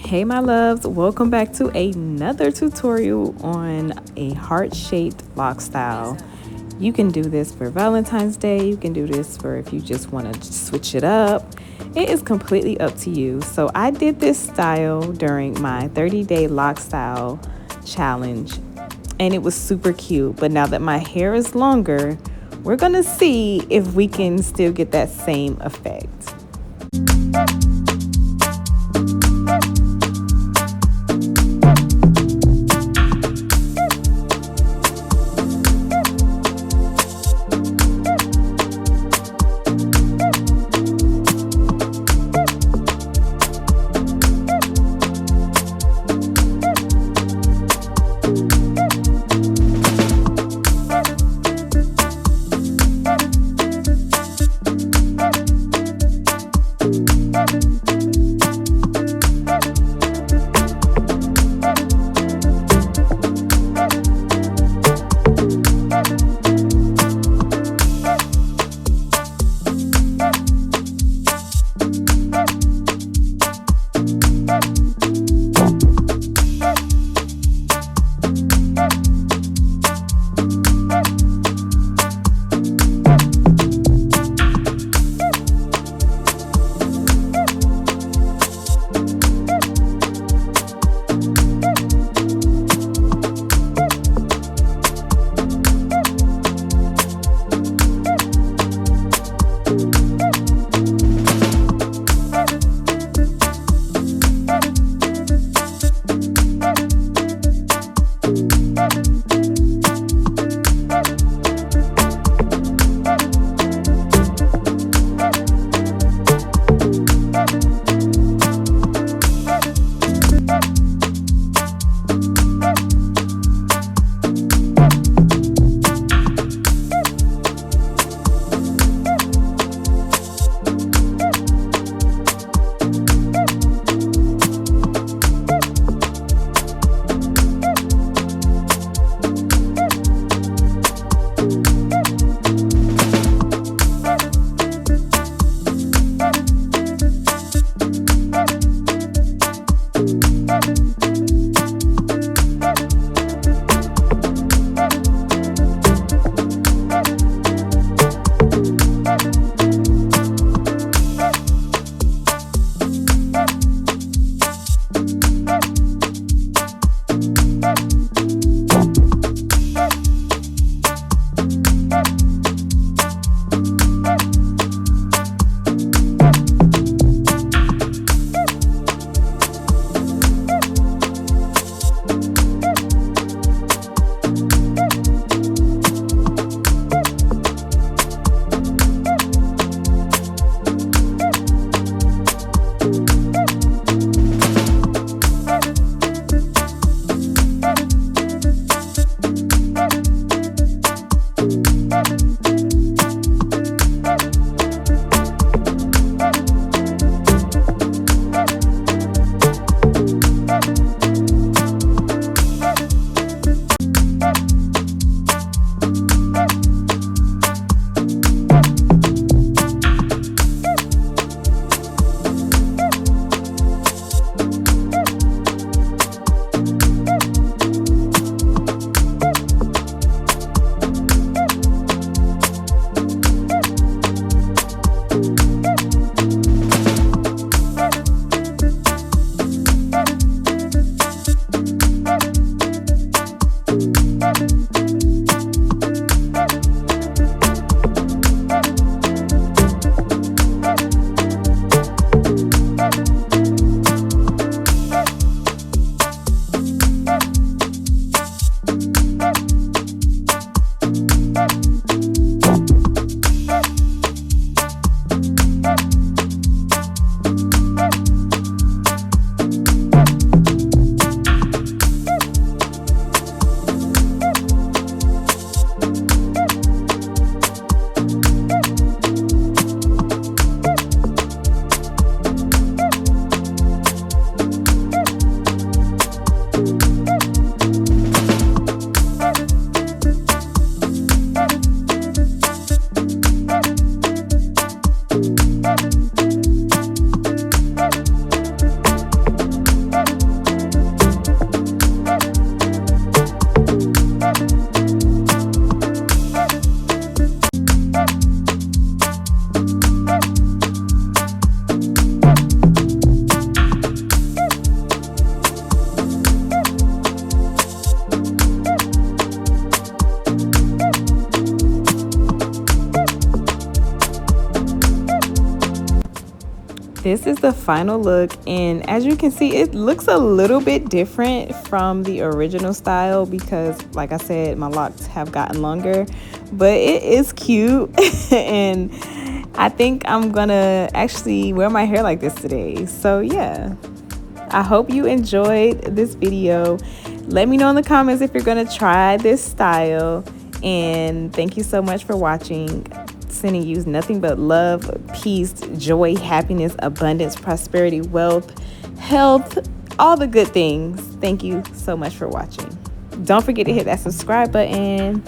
Hey my loves, welcome back to another tutorial on a heart-shaped lock style. You can do this for Valentine's Day, you can do this for if you just want to switch it up. It is completely up to you. So I did this style during my 30-day lock style challenge and it was super cute. But now that my hair is longer, we're gonna see if we can still get that same effect. This is the final look, and as you can see, it looks a little bit different from the original style because, like I said, my locks have gotten longer, but it is cute. And I think I'm gonna actually wear my hair like this today. So yeah, I hope you enjoyed this video. Let me know in the comments if you're gonna try this style, and thank you so much for watching. Sending you nothing but love, peace, joy, happiness, abundance, prosperity, wealth, health, all the good things. Thank you so much for watching. Don't forget to hit that subscribe button.